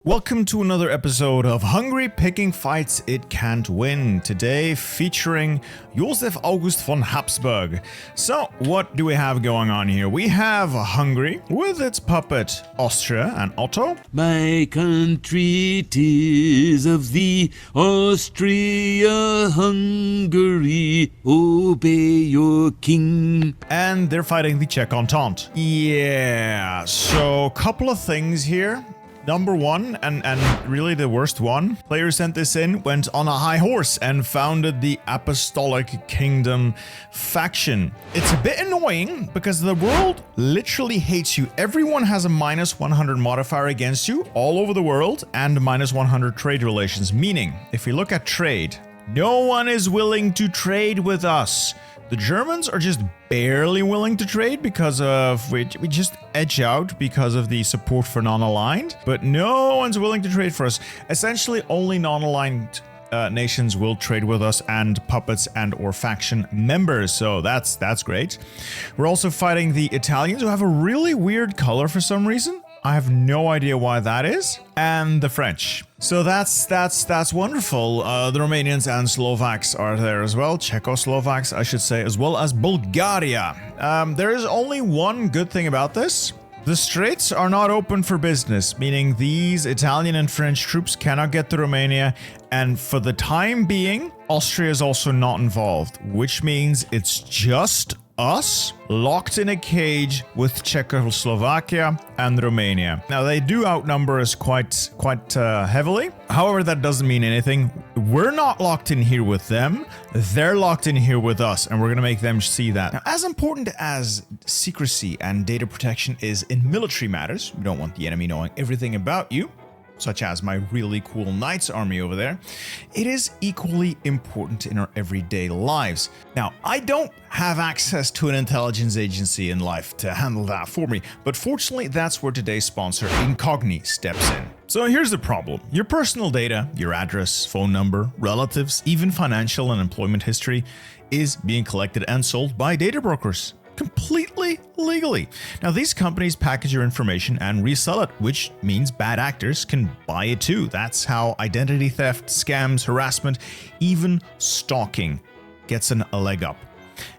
Welcome to another episode of Hungary Picking Fights It Can't Win. Today featuring Josef August von Habsburg. So what do we have going on here? We have Hungary with its puppet Austria and Otto. My country 'tis of thee, Austria, Hungary, obey your king. And they're fighting the Czech Entente. Yeah, so a couple of things here. Number one, and really the worst one, player sent this in, went on a high horse and founded the Apostolic Kingdom faction. It's a bit annoying because the world literally hates you. Everyone has a minus 100 modifier against you all over the world and minus 100 trade relations. Meaning, if we look at trade, no one is willing to trade with us. The Germans are just barely willing to trade because of we just edge out because of the support for non-aligned, but no one's willing to trade for us. Essentially, only non-aligned nations will trade with us and puppets and or faction members. So that's great. We're also fighting the Italians who have a really weird color for some reason. I have no idea why that is. And the French. So that's wonderful. The Romanians and Slovaks are there as well. Czechoslovaks, I should say, as well as Bulgaria. There is only one good thing about this. The straits are not open for business, meaning these Italian and French troops cannot get to Romania. And for the time being, Austria is also not involved, which means it's just us locked in a cage with Czechoslovakia and Romania. Now they do outnumber us quite heavily. However, that doesn't mean anything. We're not locked in here with them. They're locked in here with us, and we're gonna make them see that. Now, as important as secrecy and data protection is in military matters, you don't want the enemy knowing everything about you, such as my really cool Knights army over there, it is equally important in our everyday lives. Now, I don't have access to an intelligence agency in life to handle that for me, but fortunately, that's where today's sponsor, Incogni, steps in. So here's the problem. Your personal data, your address, phone number, relatives, even financial and employment history is being collected and sold by data brokers. Completely legally. Now, these companies package your information and resell it, which means bad actors can buy it too. That's how identity theft, scams, harassment, even stalking gets a leg up.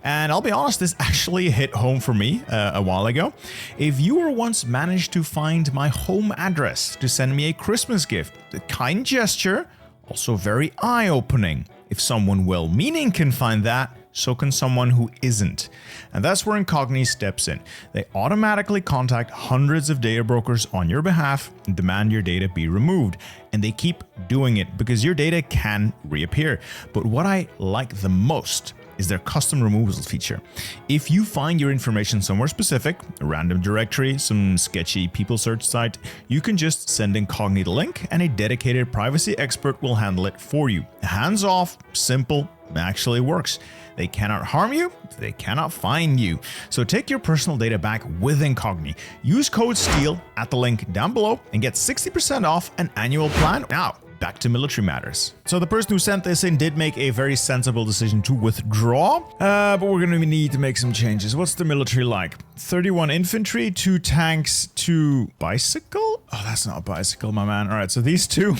And I'll be honest, this actually hit home for me a while ago. If you were once managed to find my home address to send me a Christmas gift, a kind gesture, also very eye-opening. If someone well-meaning can find that, so can someone who isn't. And that's where Incogni steps in. They automatically contact hundreds of data brokers on your behalf and demand your data be removed. And they keep doing it because your data can reappear. But what I like the most is their custom removals feature. If you find your information somewhere specific, a random directory, some sketchy people search site, you can just send Incogni the link and a dedicated privacy expert will handle it for you. Hands off, simple, actually works. They cannot harm you, they cannot find you. So take your personal data back with Incogni. Use code STEEL at the link down below and get 60% off an annual plan. Now, back to military matters. So the person who sent this in did make a very sensible decision to withdraw, but we're going to need to make some changes. What's the military like? 31 infantry, 2 tanks, 2 bicycle? Oh, that's not a bicycle, my man. All right, so these two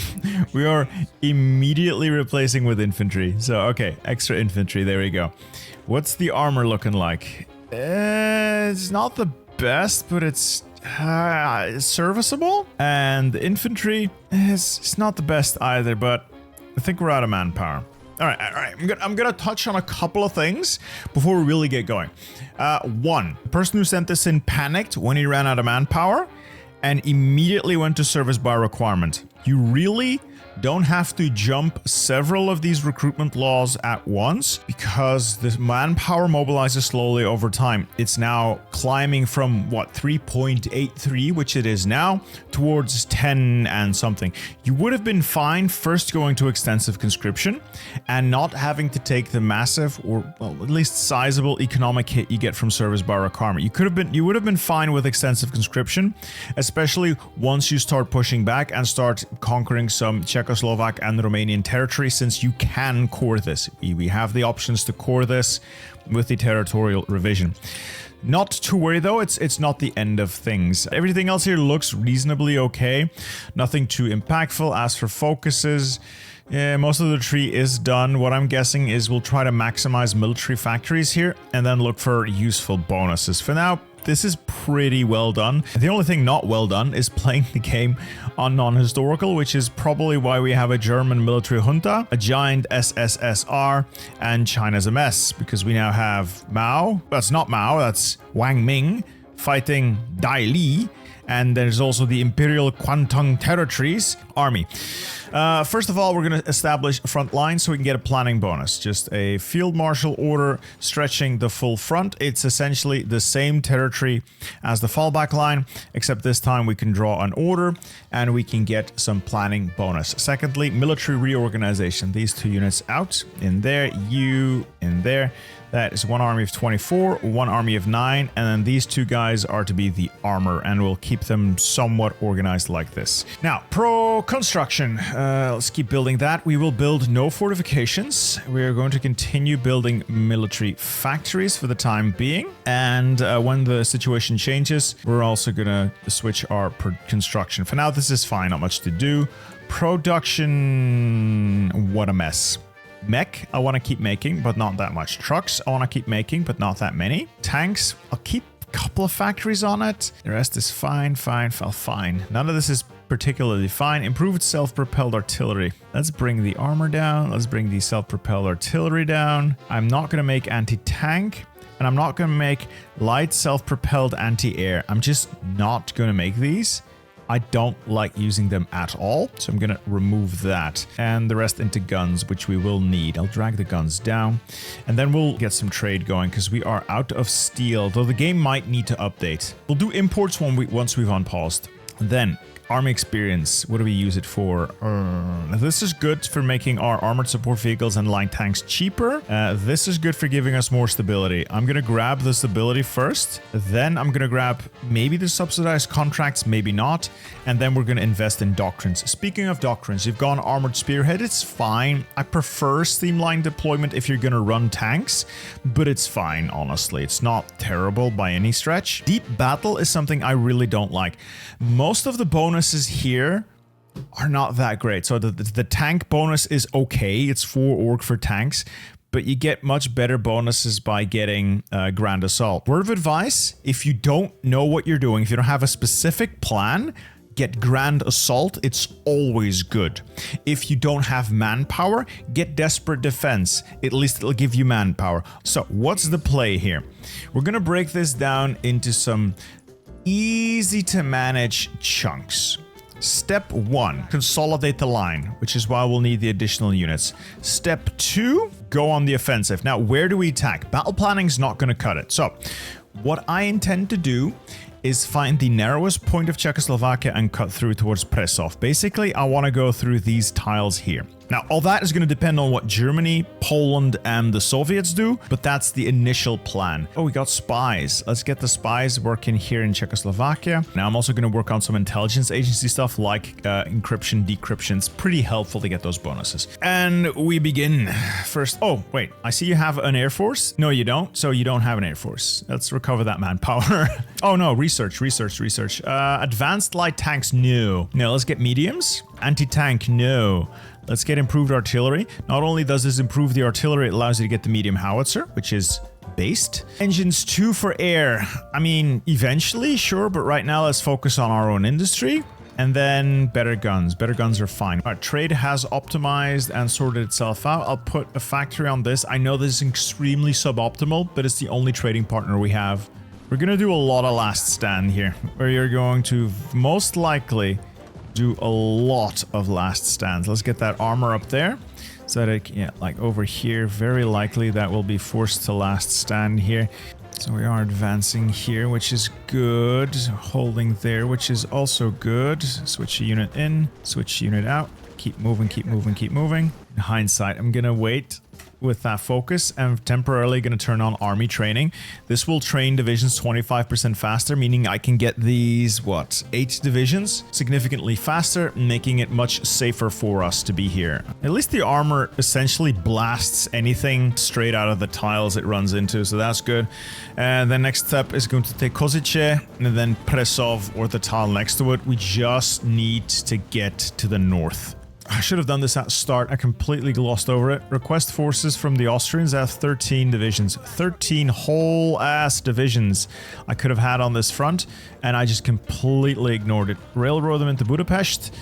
we are immediately replacing with infantry. So, okay, extra infantry, there we go. What's the armor looking like? It's not the best, but it's serviceable. And the infantry is not the best either, but I think we're out of manpower. All right. I'm gonna touch on a couple of things before we really get going. One, the person who sent this in panicked when he ran out of manpower and immediately went to service by requirement. You really don't have to jump several of these recruitment laws at once because the manpower mobilizes slowly over time. It's now climbing from 3.83, which it is now, towards 10 and something. You would have been fine first going to extensive conscription and not having to take the massive or at least sizable economic hit you get from service by requirement. You would have been fine with extensive conscription, especially once you start pushing back and start conquering some Czechoslovak and Romanian territory, since you can core this. We have the options to core this with the territorial revision. Not to worry though, it's not the end of things. Everything else here looks reasonably okay. Nothing too impactful. As for focuses, yeah, most of the tree is done. What I'm guessing is we'll try to maximize military factories here and then look for useful bonuses. For now, this is pretty well done. The only thing not well done is playing the game on non-historical, which is probably why we have a German military junta, a giant SSSR, and China's a mess, because we now have Mao. That's not Mao, that's Wang Ming fighting Dai Li. And there's also the Imperial Kwantung Territories Army. First of all, we're going to establish a front line so we can get a planning bonus. Just a field marshal order stretching the full front. It's essentially the same territory as the fallback line, except this time we can draw an order and we can get some planning bonus. Secondly, military reorganization. These 2 units out, in there, you in there. That is 1 army of 24, 1 army of 9, and then these 2 guys are to be the armor, and we'll keep them somewhat organized like this. Now, pro-construction. Let's keep building that. We will build no fortifications. We are going to continue building military factories for the time being, and when the situation changes, we're also going to switch our construction. For now, this is fine, not much to do. Production, what a mess. Mech, I want to keep making, but not that much. Trucks, I want to keep making, but not that many. Tanks, I'll keep a couple of factories on it. The rest is fine. None of this is particularly fine. Improved self-propelled artillery. Let's bring the armor down. Let's bring the self-propelled artillery down. I'm not going to make anti-tank, and I'm not going to make light self-propelled anti-air. I'm just not going to make these. I don't like using them at all, so I'm gonna remove that. And the rest into guns, which we will need. I'll drag the guns down, and then we'll get some trade going, because we are out of steel, though the game might need to update. We'll do imports once we've unpaused. Then, army experience, what do we use it for? This is good for making our armored support vehicles and line tanks cheaper. This is good for giving us more stability. I'm gonna grab the stability first, then I'm gonna grab maybe the subsidized contracts, maybe not, and then we're gonna invest in doctrines. Speaking of doctrines, you've gone armored spearhead, it's fine. I prefer streamlined deployment if you're gonna run tanks, but it's fine, honestly. It's not terrible by any stretch. Deep battle is something I really don't like. Most of the bonuses here are not that great. So the tank bonus is okay. It's 4 org for tanks, but you get much better bonuses by getting Grand Assault. Word of advice, if you don't know what you're doing, if you don't have a specific plan, get Grand Assault. It's always good. If you don't have manpower, get Desperate Defense. At least it'll give you manpower. So what's the play here? We're gonna break this down into some easy to manage chunks. Step 1, consolidate the line, which is why we'll need the additional units. Step 2, go on the offensive. Now, where do we attack? Battle planning's not going to cut it. So, what I intend to do is find the narrowest point of Czechoslovakia and cut through towards Prešov. Basically, I want to go through these tiles here. Now, all that is going to depend on what Germany, Poland, and the Soviets do, but that's the initial plan. Oh, we got spies. Let's get the spies working here in Czechoslovakia. Now, I'm also going to work on some intelligence agency stuff like encryption, decryption. It's pretty helpful to get those bonuses. And we begin. First, oh, wait, I see you have an air force. No, you don't. So you don't have an air force. Let's recover that manpower. Oh, no, research. Advanced light tanks, no. No, let's get mediums. Anti-tank, no. Let's get improved artillery. Not only does this improve the artillery, it allows you to get the medium howitzer, which is based. Engines 2 for air. I mean, eventually, sure, but right now let's focus on our own industry. And then better guns. Better guns are fine. Our trade has optimized and sorted itself out. I'll put a factory on this. I know this is extremely suboptimal, but it's the only trading partner we have. We're gonna do a lot of last stand here, where you're going to most likely do a lot of last stands. Let's get that armor up there so that it, yeah, like over here, very likely that will be forced to last stand here. So we are advancing here, which is good. Holding there, which is also good. Switch a unit in, switch a unit out. Keep moving. In hindsight, I'm gonna wait with that focus. I'm temporarily going to turn on army training. This will train divisions 25% faster, meaning I can get these, 8 divisions significantly faster, making it much safer for us to be here. At least the armor essentially blasts anything straight out of the tiles it runs into, so that's good. And the next step is going to take Kozice and then Presov, or the tile next to it. We just need to get to the north. I should have done this at the start. I completely glossed over it. Request forces from the Austrians. I have 13 divisions. 13 whole-ass divisions I could have had on this front, and I just completely ignored it. Railroad them into Budapest,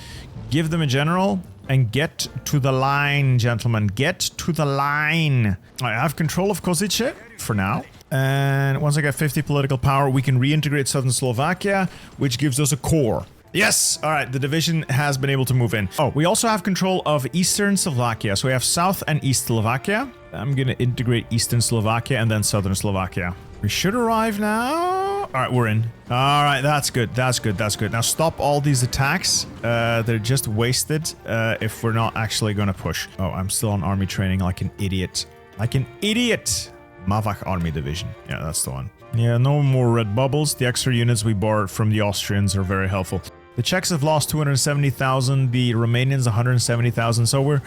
give them a general, and get to the line, gentlemen. Get to the line. I have control of Kozice for now. And once I get 50 political power, we can reintegrate southern Slovakia, which gives us a core. Yes! Alright, the division has been able to move in. Oh, we also have control of eastern Slovakia. So we have south and east Slovakia. I'm gonna integrate eastern Slovakia and then southern Slovakia. We should arrive now. Alright, we're in. Alright, that's good. That's good. That's good. Now stop all these attacks. They're just wasted if we're not actually gonna push. Oh, I'm still on army training like an idiot. Like an idiot! Mavak Army Division. Yeah, that's the one. Yeah, no more red bubbles. The extra units we borrowed from the Austrians are very helpful. The Czechs have lost 270,000, the Romanians 170,000, so we're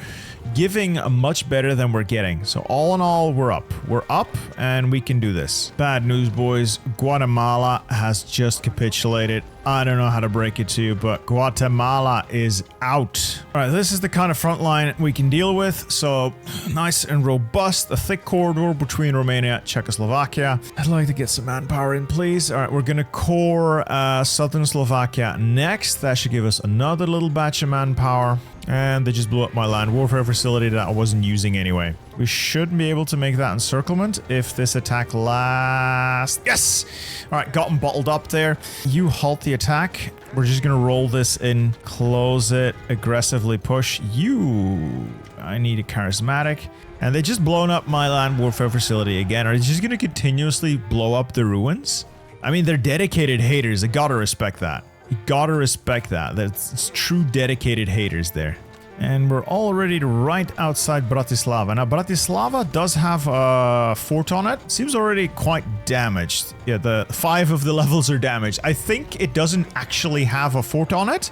giving much better than we're getting. So all in all, we're up. We're up, and we can do this. Bad news, boys. Guatemala has just capitulated. I don't know how to break it to you, but Guatemala is out. All right, this is the kind of front line we can deal with. So nice and robust, a thick corridor between Romania and Czechoslovakia. I'd like to get some manpower in, please. All right, we're gonna core southern Slovakia next. That should give us another little batch of manpower. And they just blew up my land warfare facility that I wasn't using anyway. We should be able to make that encirclement if this attack lasts. Yes! Alright, got them bottled up there. You halt the attack. We're just gonna roll this in, close it, aggressively push. I need a charismatic. And they just blown up my land warfare facility again. Are they just gonna continuously blow up the ruins? I mean, they're dedicated haters. I gotta respect that. You gotta respect that. That's true dedicated haters there. And we're already right outside Bratislava. Now, Bratislava does have a fort on it. Seems already quite damaged. Yeah, the 5 of the levels are damaged. I think it doesn't actually have a fort on it.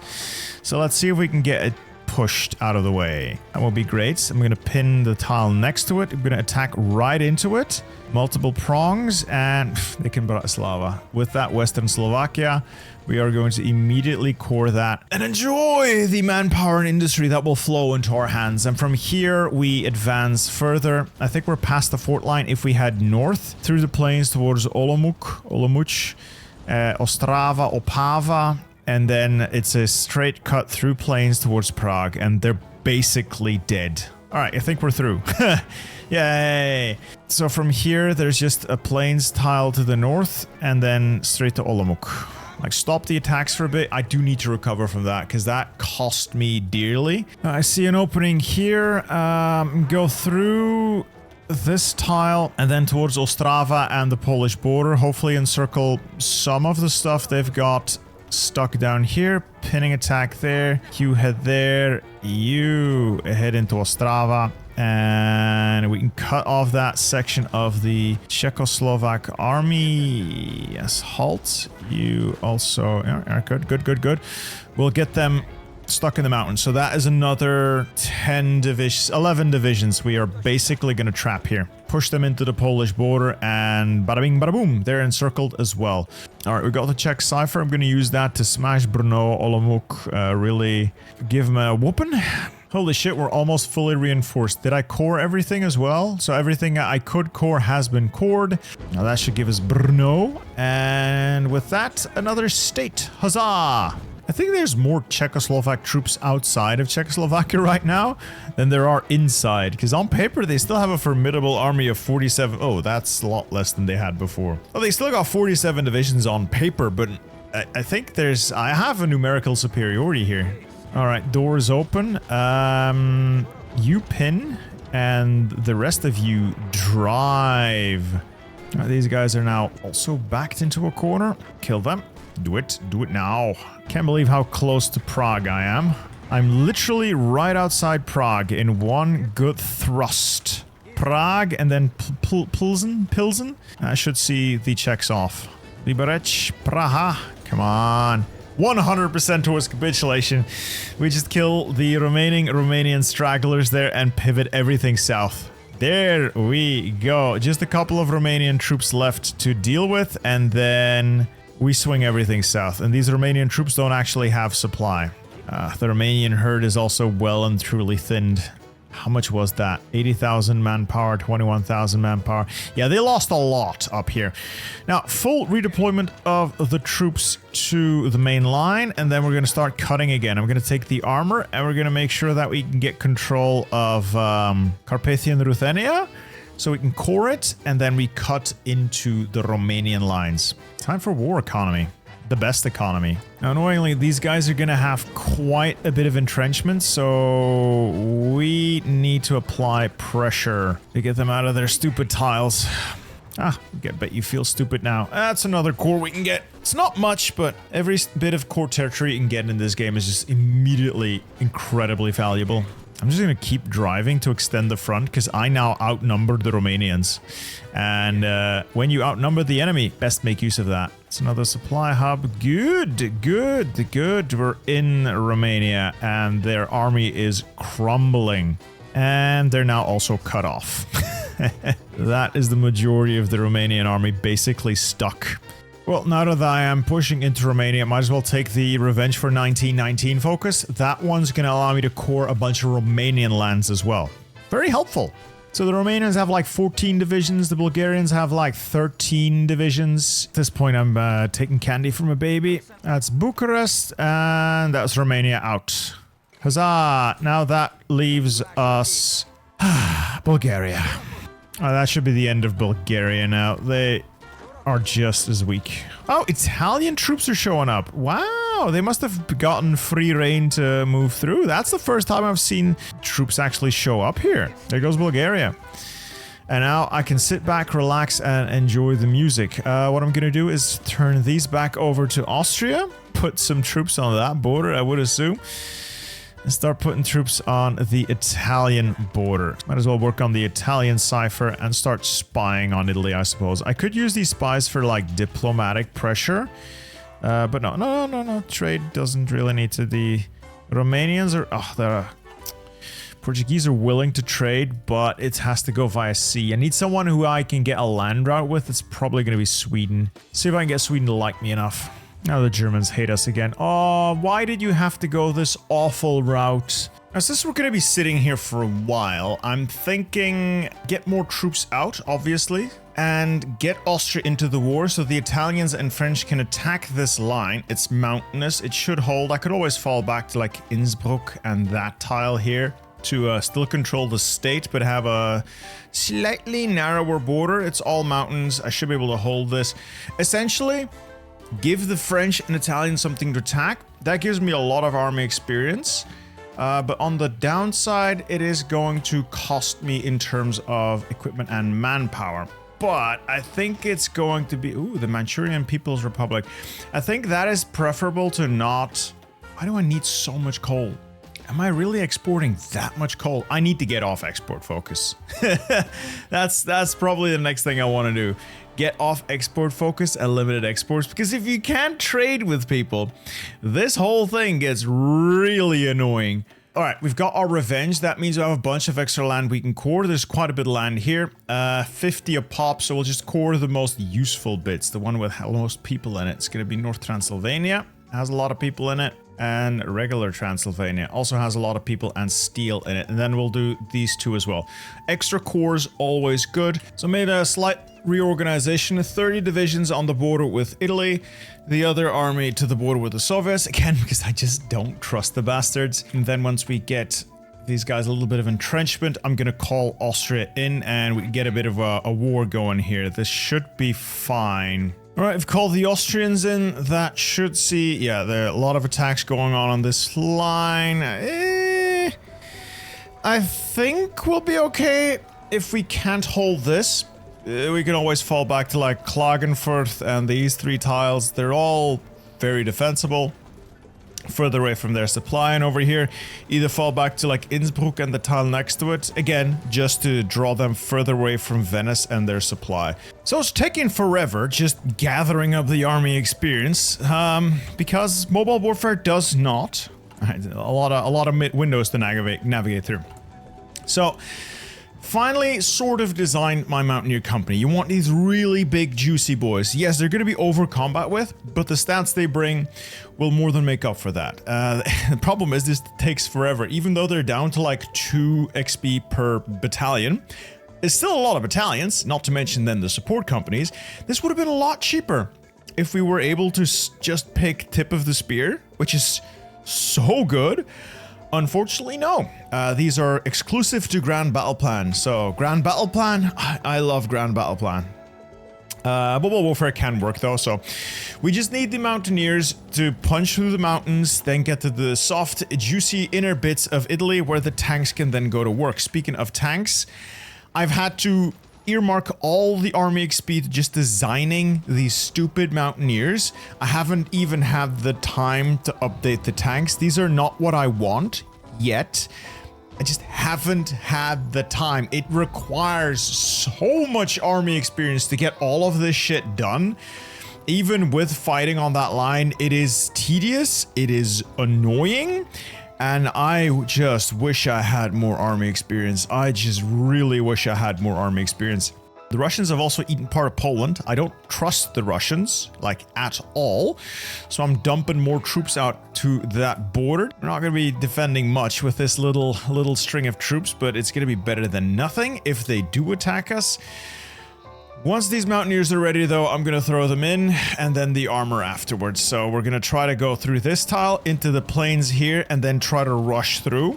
So let's see if we can get it pushed out of the way. That will be great. I'm going to pin the tile next to it. I'm going to attack right into it. Multiple prongs, and they can Bratislava. With that, Western Slovakia, we are going to immediately core that and enjoy the manpower and industry that will flow into our hands. And from here, we advance further. I think we're past the fort line. If we head north through the plains towards Olomouc, Ostrava, Opava, and then it's a straight cut through plains towards Prague, and they're basically dead. All right, I think we're through. Yay! So from here, there's just a plains tile to the north, and then straight to Olomouc. Like, stop the attacks for a bit. I do need to recover from that, because that cost me dearly. I see an opening here. Go through this tile, and then towards Ostrava and the Polish border. Hopefully encircle some of the stuff they've got stuck down here. Pinning attack there. You head there. You head into Ostrava. And we can cut off that section of the Czechoslovak army. Yes, halt. You also... Yeah, good. We'll get them stuck in the mountains. So that is another 10 divisions, 11 divisions we are basically going to trap here. Push them into the Polish border, and bada bing, bada boom, they're encircled as well. All right, we got the Czech cipher. I'm going to use that to smash Brno, Olomouc, really give them a whooping. Holy shit, we're almost fully reinforced. Did I core everything as well? So everything I could core has been cored. Now that should give us Brno. And with that, another state. Huzzah! I think there's more Czechoslovak troops outside of Czechoslovakia right now than there are inside. Because on paper, they still have a formidable army of 47. Oh, that's a lot less than they had before. Well, they still got 47 divisions on paper, but I think I have a numerical superiority here. All right, doors open. You pin, and the rest of you drive. These guys are now also backed into a corner. Kill them. Do it now. Can't believe how close to Prague I am. I'm literally right outside Prague in one good thrust. Prague, and then Pilsen. I should see the Czechs off. Liberec, Praha, come on. 100% towards capitulation. We just kill the remaining Romanian stragglers there and pivot everything south. There we go. Just a couple of Romanian troops left to deal with, and then we swing everything south. And these Romanian troops don't actually have supply. The Romanian herd is also well and truly thinned. How much was that? 80,000 manpower, 21,000 manpower. Yeah, they lost a lot up here. Now, full redeployment of the troops to the main line, and then we're going to start cutting again. I'm going to take the armor, and we're going to make sure that we can get control of Carpathian Ruthenia, so we can core it, and then we cut into the Romanian lines. Time for war economy. The best economy. Now, annoyingly, these guys are gonna have quite a bit of entrenchment, so we need to apply pressure to get them out of their stupid tiles. I bet you feel stupid now. That's another core we can get. It's not much, but every bit of core territory you can get in this game is just immediately incredibly valuable. I'm just going to keep driving to extend the front because I now outnumber the Romanians. And when you outnumber the enemy, best make use of that. It's another supply hub. Good. We're in Romania and their army is crumbling. And they're now also cut off. That is the majority of the Romanian army basically stuck. Well, now that I am pushing into Romania, I might as well take the Revenge for 1919 focus. That one's going to allow me to core a bunch of Romanian lands as well. Very helpful. So the Romanians have like 14 divisions. The Bulgarians have like 13 divisions. At this point, I'm taking candy from a baby. That's Bucharest, and that's Romania out. Huzzah! Now that leaves us Bulgaria. That should be the end of Bulgaria now. They are just as weak. Oh, Italian troops are showing up. Wow, they must have gotten free reign to move through. That's the first time I've seen troops actually show up here. There goes Bulgaria. And now I can sit back, relax, and enjoy the music. What I'm gonna do is turn these back over to Austria, put some troops on that border, I would assume, and start putting troops on the Italian border. Might as well work on the Italian cipher and start spying on Italy, I suppose. I could use these spies for like diplomatic pressure, but no. Trade doesn't really need to. The Romanians are, the Portuguese are willing to trade, but it has to go via sea. I need someone who I can get a land route with. It's probably going to be Sweden. See if I can get Sweden to like me enough. Now the Germans hate us again. Oh, why did you have to go this awful route? Now, since we're going to be sitting here for a while, I'm thinking get more troops out, obviously, and get Austria into the war so the Italians and French can attack this line. It's mountainous. It should hold. I could always fall back to like Innsbruck and that tile here to still control the state, but have a slightly narrower border. It's all mountains. I should be able to hold this. Essentially, give the French and Italians something to attack. That gives me a lot of army experience. But on the downside, it is going to cost me in terms of equipment and manpower. But I think it's going to be... Ooh, the Manchurian People's Republic. I think that is preferable to not... Why do I need so much coal? Am I really exporting that much coal? I need to get off export focus. That's probably the next thing I want to do. Get off export focus and limited exports, because if you can't trade with people, this whole thing gets really annoying. All right, we've got our revenge. That means we have a bunch of extra land we can core. There's quite a bit of land here, 50 a pop, so we'll just core the most useful bits, the one with the most people in it. It's going to be North Transylvania, has a lot of people in it, and regular Transylvania also has a lot of people and steel in it. And then we'll do these two as well. Extra cores, always good. So made a slight reorganization, 30 divisions on the border with Italy, the other army to the border with the Soviets, again, because I just don't trust the bastards. And then once we get these guys a little bit of entrenchment, I'm gonna call Austria in and we can get a bit of a war going here. This should be fine. Alright, I've called the Austrians in. That should see... Yeah, there are a lot of attacks going on this line. I think we'll be okay if we can't hold this. We can always fall back to like Klagenfurt and these three tiles. They're all very defensible. further away from their supply, and over here either fall back to like Innsbruck and the tile next to it, again just to draw them further away from Venice and their supply. So it's taking forever just gathering up the army experience, because mobile warfare does not. A lot of windows to navigate through. So finally sort of designed my Mountaineer company. You want these really big juicy boys. Yes, they're going to be over combat with, but the stats they bring will more than make up for that. The problem is this takes forever. Even though they're down to like 2 XP per battalion, it's still a lot of battalions, not to mention then the support companies. This would have been a lot cheaper if we were able to just pick tip of the spear, which is so good. Unfortunately, no. These are exclusive to Grand Battle Plan. So, Grand Battle Plan, I love Grand Battle Plan. Mobile warfare can work though, so we just need the Mountaineers to punch through the mountains, then get to the soft, juicy inner bits of Italy where the tanks can then go to work. Speaking of tanks, I've had to earmark all the army XP to just designing these stupid Mountaineers. I haven't even had the time to update the tanks. These are not what I want yet. I just haven't had the time. It requires so much army experience to get all of this shit done. Even with fighting on that line, it is tedious, it is annoying, and I just wish I had more army experience. I just really wish I had more army experience. The Russians have also eaten part of Poland. I don't trust the Russians, like, at all. So I'm dumping more troops out to that border. We're not going to be defending much with this little string of troops, but it's going to be better than nothing if they do attack us. Once these Mountaineers are ready, though, I'm going to throw them in, and then the armor afterwards. So we're going to try to go through this tile into the plains here, and then try to rush through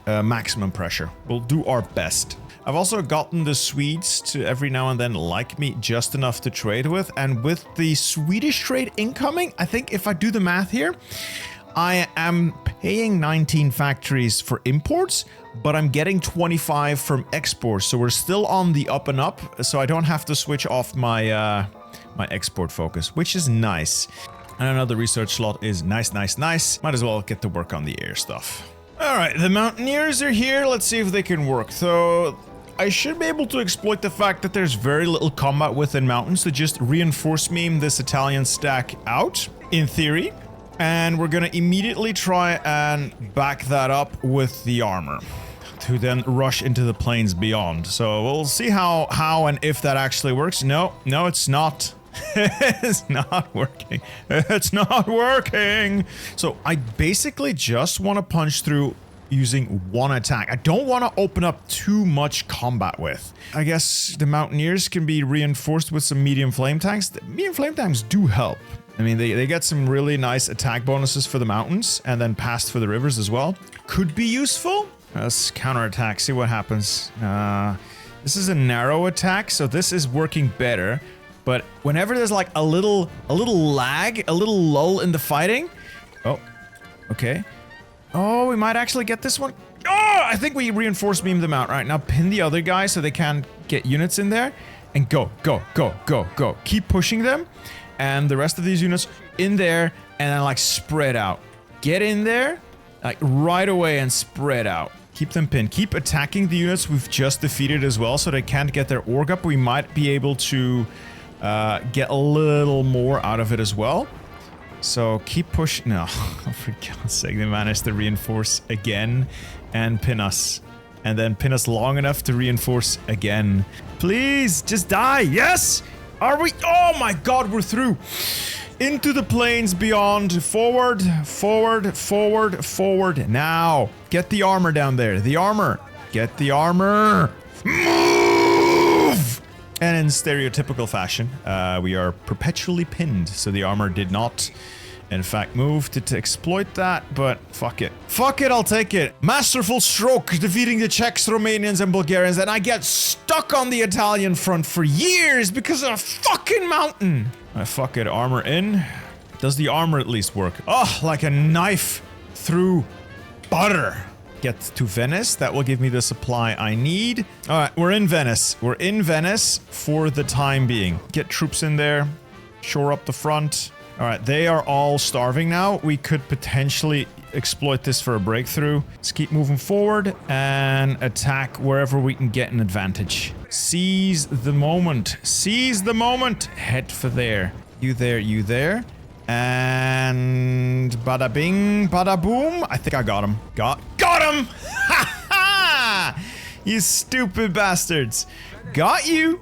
maximum pressure. We'll do our best. I've also gotten the Swedes to every now and then like me just enough to trade with, and with the Swedish trade incoming, I think if I do the math here, I am paying 19 factories for imports, but I'm getting 25 from exports, so we're still on the up and up, so I don't have to switch off my my export focus, which is nice. And another research slot is nice. Might as well get to work on the air stuff. Alright, the Mountaineers are here. Let's see if they can work. So I should be able to exploit the fact that there's very little combat within mountains to just reinforce meme this Italian stack out, in theory. And we're gonna immediately try and back that up with the armor to then rush into the plains beyond. So we'll see how and if that actually works. No, it's not. It's not working. It's not working. So I basically just want to punch through using one attack. I don't want to open up too much combat with. I guess the Mountaineers can be reinforced with some medium flame tanks. The medium flame tanks do help. I mean, they get some really nice attack bonuses for the mountains and then passed for the rivers as well. Could be useful. Let's counterattack, see what happens. This is a narrow attack, so this is working better. But whenever there's like a little lag, a little lull in the fighting. Oh, okay. Oh, we might actually get this one. Oh, I think we reinforce beam them out. Right, now pin the other guy so they can't get units in there. And go. Keep pushing them. And the rest of these units in there and then like spread out. Get in there, like right away and spread out. Keep them pinned. Keep attacking the units we've just defeated as well so they can't get their org up. We might be able to get a little more out of it as well. So keep pushing. No, for God's sake, they managed to reinforce again and pin us. And then pin us long enough to reinforce again. Please, just die. Yes! Are we? Oh my God, we're through. Into the plains beyond. Forward. Now, get the armor down there. The armor. Get the armor. Move! And in stereotypical fashion, we are perpetually pinned. So the armor did not, in fact, move to exploit that, but fuck it. Fuck it, I'll take it. Masterful stroke, defeating the Czechs, Romanians, and Bulgarians, and I get stuck on the Italian front for years because of a fucking mountain. Fuck it, armor in. Does the armor at least work? Oh, like a knife through butter. Get to Venice. That will give me the supply I need. All right, we're in Venice. We're in Venice for the time being. Get troops in there. Shore up the front. All right, they are all starving now. We could potentially exploit this for a breakthrough. Let's keep moving forward and attack wherever we can get an advantage. Seize the moment. Seize the moment. Head for there. You there, you there. And bada bing, bada boom. I think I got him. Got him! Ha ha! You stupid bastards. Got you.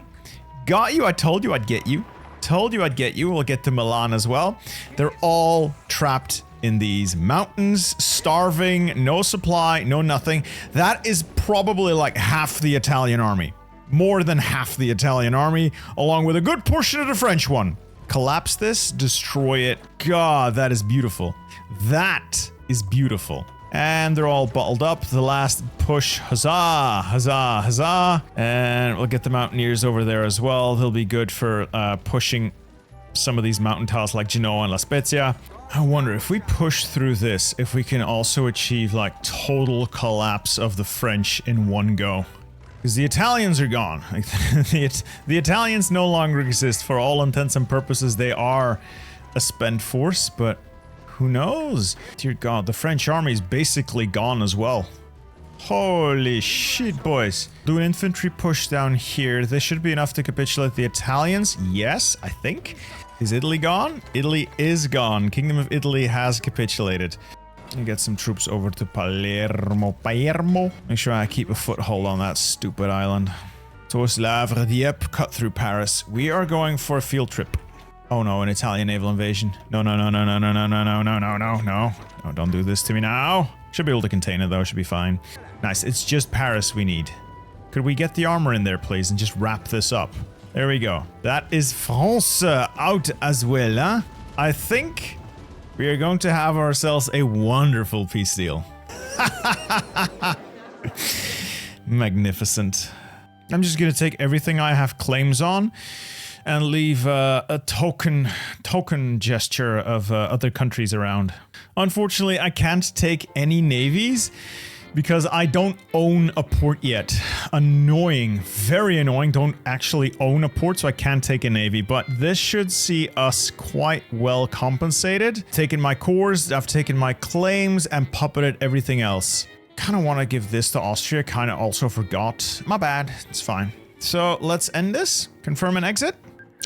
Got you. I told you I'd get you. Told you I'd get you. We'll get to Milan as well. They're all trapped in these mountains, starving, no supply, no nothing. That is probably like half the Italian army. More than half the Italian army, along with a good portion of the French one. Collapse this, destroy it. God, that is beautiful. That is beautiful. And they're all bottled up. The last push, huzzah, huzzah, huzzah. And we'll get the mountaineers over there as well. They'll be good for pushing some of these mountain tiles like Genoa and La Spezia. I wonder if we push through this, if we can also achieve like total collapse of the French in one go. Because the Italians are gone. Like, the Italians no longer exist for all intents and purposes. They are a spent force, but who knows? Dear God, the French army is basically gone as well. Holy shit, boys. Do an infantry push down here. This should be enough to capitulate the Italians. Yes, I think. Is Italy gone? Italy is gone. Kingdom of Italy has capitulated. And get some troops over to Palermo. Make sure I keep a foothold on that stupid island. Toslavre, Dieppe, cut through Paris. We are going for a field trip. Oh no, an Italian naval invasion. No, no, no, no, no, no, no, no, no, no, no, no, no. No, don't do this to me now. Should be able to contain it though, should be fine. Nice, it's just Paris we need. Could we get the armor in there, please, and just wrap this up? There we go. That is France out as well, huh? I think we are going to have ourselves a wonderful peace deal. Magnificent. I'm just gonna take everything I have claims on and leave a token gesture of other countries around. Unfortunately, I can't take any navies because I don't own a port yet. Annoying, very annoying. Don't actually own a port, so I can't take a navy, but this should see us quite well compensated. Taken my cores, I've taken my claims, and puppeted everything else. Kind of want to give this to Austria, kind of also forgot. My bad, it's fine. So let's end this, confirm an exit.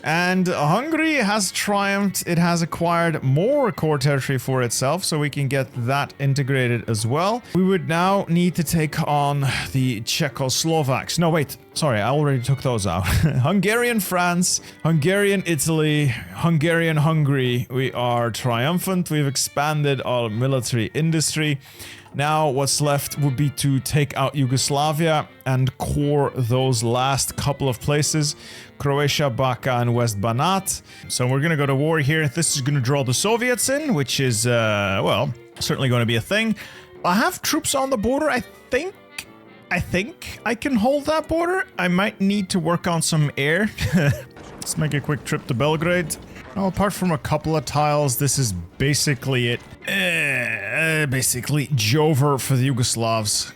And Hungary has triumphed. It has acquired more core territory for itself, so we can get that integrated as well. We would now need to take on the Czechoslovaks. No, wait. Sorry, I already took those out. Hungarian France, Hungarian Italy, Hungarian Hungary. We are triumphant. We've expanded our military industry. Now what's left would be to take out Yugoslavia and core those last couple of places. Croatia, Baka, and West Banat. So we're gonna go to war here. This is gonna draw the Soviets in, which is, well, certainly gonna be a thing. I have troops on the border, I think I can hold that border. I might need to work on some air. Let's make a quick trip to Belgrade. Well, apart from a couple of tiles, this is basically it. Basically Jover for the Yugoslavs.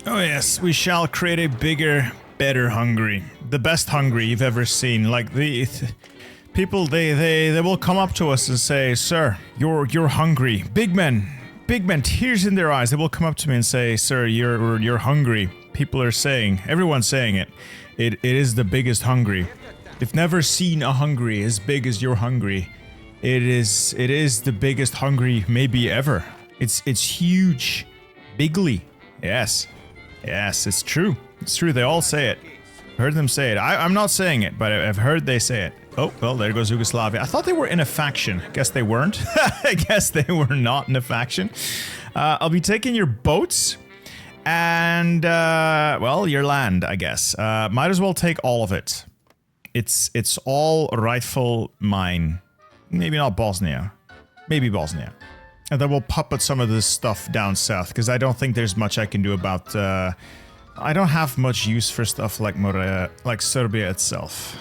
Oh yes, we shall create a bigger, better Hungary. The best Hungary you've ever seen. Like, the people, they will come up to us and say, "Sir, you're hungry." Big men, tears in their eyes. They will come up to me and say, "Sir, you're hungry." People are saying, everyone's saying it. It is the biggest Hungary. They've never seen a Hungary as big as your Hungary. It is the biggest Hungary maybe ever. It's huge. Bigly. Yes. Yes, it's true. It's true, they all say it. I've heard them say it. I'm not saying it, but I've heard they say it. Oh, well, there goes Yugoslavia. I thought they were in a faction. Guess they weren't. I guess they were not in a faction. I'll be taking your boats and, well, your land, I guess. Might as well take all of it. It's all rightful mine. Maybe not Bosnia. Maybe Bosnia. And then we'll puppet some of this stuff down south, because I don't think there's much I can do about, I don't have much use for stuff like Serbia itself.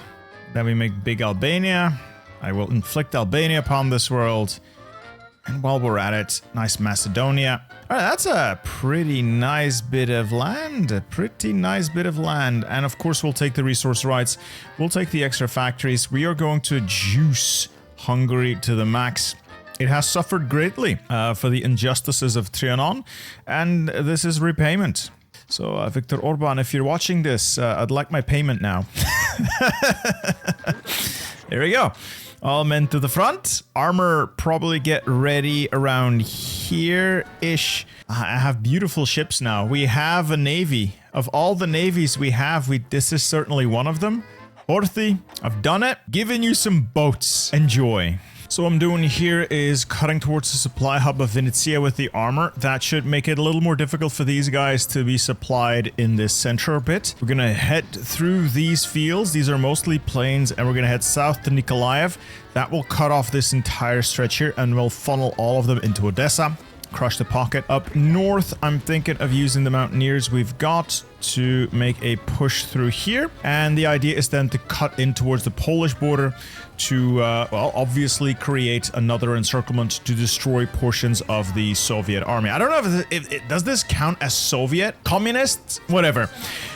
Then we make big Albania. I will inflict Albania upon this world. And while we're at it, nice Macedonia. Alright, that's a pretty nice bit of land. A pretty nice bit of land. And of course, we'll take the resource rights. We'll take the extra factories. We are going to juice Hungary to the max. It has suffered greatly for the injustices of Trianon, and this is repayment. So, Viktor Orban, if you're watching this, I'd like my payment now. There we go. All men to the front. Armor probably get ready around here-ish. I have beautiful ships now. We have a navy. Of all the navies we have, this is certainly one of them. Orthi, I've done it. Giving you some boats. Enjoy. So what I'm doing here is cutting towards the supply hub of Venetia with the armor. That should make it a little more difficult for these guys to be supplied in this central bit. We're gonna head through these fields. These are mostly plains, and we're gonna head south to Nikolaev. That will cut off this entire stretch here, and we'll funnel all of them into Odessa. Crush the pocket. Up north, I'm thinking of using the mountaineers we've got to make a push through here. And the idea is then to cut in towards the Polish border to, well, obviously create another encirclement to destroy portions of the Soviet army. I don't know if does this count as Soviet? Communists? Whatever.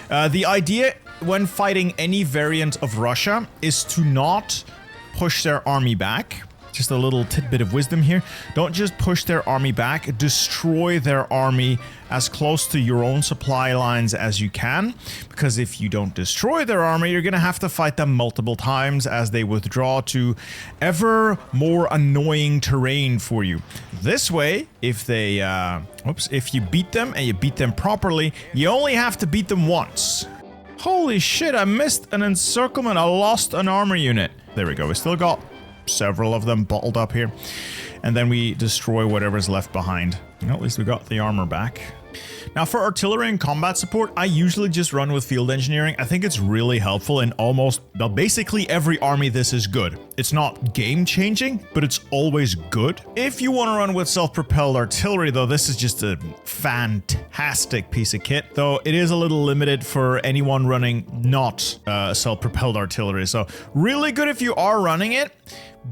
The idea when fighting any variant of Russia is to not push their army back. Just a little tidbit of wisdom here. Don't just push their army back, destroy their army as close to your own supply lines as you can, because if you don't destroy their army, you're gonna have to fight them multiple times as they withdraw to ever more annoying terrain for you. This way, if they, if you beat them and you beat them properly, you only have to beat them once. Holy shit, I missed an encirclement. I lost an armor unit. There we go. We still got several of them bottled up here, and then we destroy whatever's left behind. Well, at least we got the armor back. Now for artillery and combat support, I usually just run with field engineering. I think it's really helpful in almost, well, basically every army. This is good. It's not game changing, but it's always good. If you want to run with self-propelled artillery though, this is just a fantastic piece of kit, though it is a little limited for anyone running not self-propelled artillery. So really good if you are running it.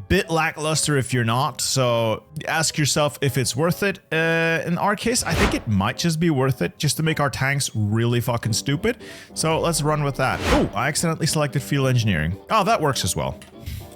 Bit lackluster if you're not, so ask yourself if it's worth it. In our case, I think it might just be worth it just to make our tanks really fucking stupid. So let's run with that. Oh, I accidentally selected field engineering. Oh, that works as well.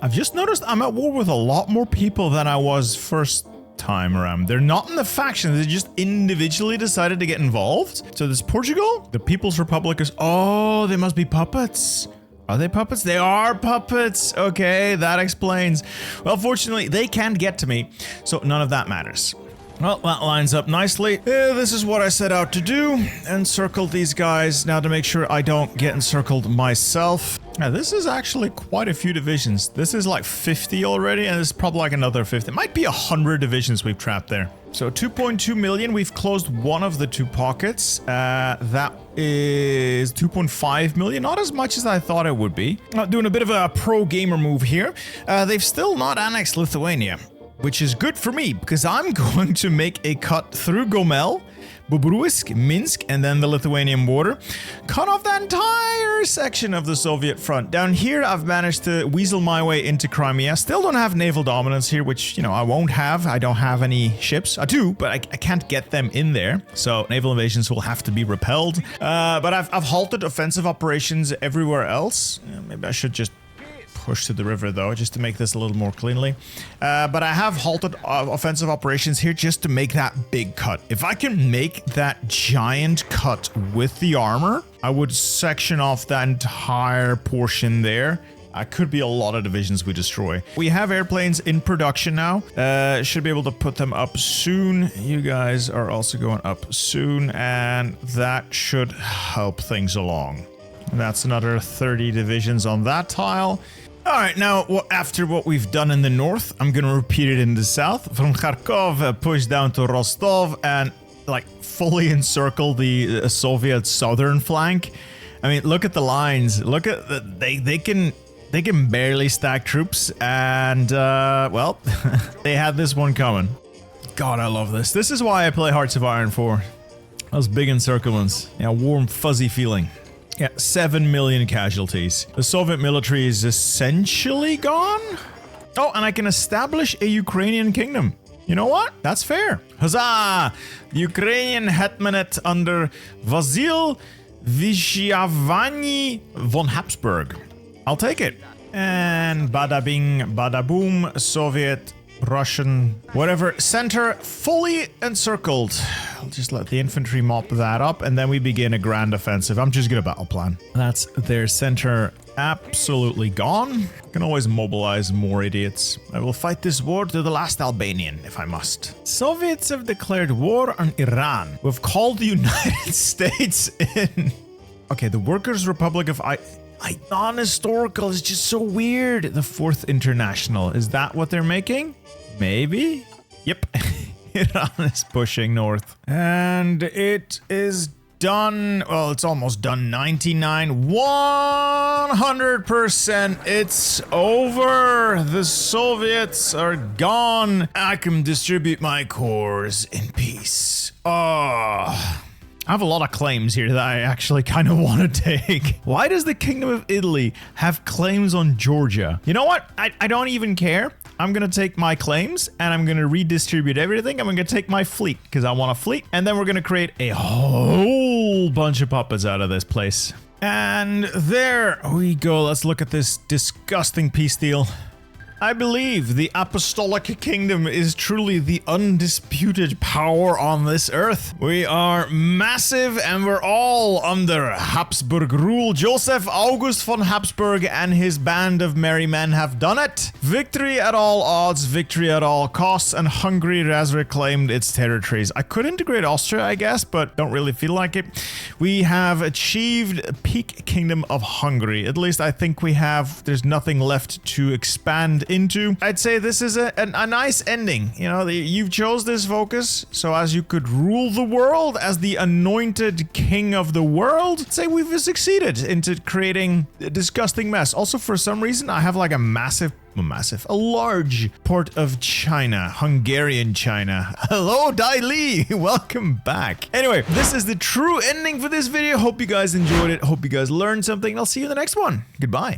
I've just noticed I'm at war with a lot more people than I was first time around. They're not in the faction, they just individually decided to get involved. So there's Portugal, the People's Republic is, oh, they must be puppets. Are they puppets? They are puppets. Okay, that explains. Well, fortunately, they can't get to me, so none of that matters. Well, that lines up nicely. This is what I set out to do. Encircle these guys. Now to make sure I don't get encircled myself. Now, this is actually quite a few divisions. This is like 50 already, and this is probably like another 50. It might be 100 divisions we've trapped there. So 2.2 million, we've closed one of the two pockets. That is 2.5 million, not as much as I thought it would be. Doing a bit of a pro gamer move here. They've still not annexed Lithuania, which is good for me because I'm going to make a cut through Gomel, Bobruisk, Minsk, and then the Lithuanian border. Cut off that entire section of the Soviet front. Down here, I've managed to weasel my way into Crimea. Still don't have naval dominance here, which, you know, I won't have. I don't have any ships. I do, but I can't get them in there. So naval invasions will have to be repelled. But I've halted offensive operations everywhere else. Maybe I should just push to the river though, just to make this a little more cleanly. But I have halted offensive operations here just to make that big cut. If I can make that giant cut with the armor, I would section off that entire portion there. Could be a lot of divisions we destroy. We have airplanes in production now. Should be able to put them up soon. You guys are also going up soon, and that should help things along. That's another 30 divisions on that tile. All right, now after what we've done in the north, I'm gonna repeat it in the south. From Kharkov, push down to Rostov and like fully encircle the Soviet southern flank. I mean, look at the lines. Look at they can barely stack troops, and well, they had this one coming. God, I love this. This is why I play Hearts of Iron 4. Those big encirclements. Yeah, warm, fuzzy feeling. Yeah, 7 million casualties. The Soviet military is essentially gone. Oh, and I can establish a Ukrainian kingdom. You know what? That's fair. Huzzah! The Ukrainian hetmanate under Vasil Vyshyavany von Habsburg. I'll take it. And bada bing, bada boom, Soviet, Russian, whatever. Center fully encircled. I'll just let the infantry mop that up, and then we begin a grand offensive. I'm just gonna battle plan. That's their center absolutely gone. Can always mobilize more idiots. I will fight this war to the last Albanian, if I must. Soviets have declared war on Iran. We've called the United States in. Okay, the Workers' Republic of non-historical is just so weird. The Fourth International. Is that what they're making? Maybe? Yep. Iran is pushing north. And it is done. Well, it's almost done. 99, 100%. It's over. The Soviets are gone. I can distribute my cores in peace. Oh. I have a lot of claims here that I actually kind of want to take. Why does the Kingdom of Italy have claims on Georgia? You know what? I don't even care. I'm going to take my claims and I'm going to redistribute everything. I'm going to take my fleet because I want a fleet. And then we're going to create a whole bunch of puppets out of this place. And there we go. Let's look at this disgusting peace deal. I believe the Apostolic Kingdom is truly the undisputed power on this earth. We are massive and we're all under Habsburg rule. Joseph August von Habsburg and his band of merry men have done it. Victory at all odds, victory at all costs, and Hungary has reclaimed its territories. I could integrate Austria, I guess, but don't really feel like it. We have achieved peak kingdom of Hungary. At least I think we have. There's nothing left to expand into. I'd say this is a nice ending. You know, you've chose this focus so as you could rule the world as the anointed king of the world. I'd say we've succeeded into creating a disgusting mess. Also, for some reason, I have like a large port of China, Hungarian China. Hello, Dai Li, welcome back. Anyway, this is the true ending for this video. Hope you guys enjoyed it. Hope you guys learned something. I'll see you in the next one. Goodbye.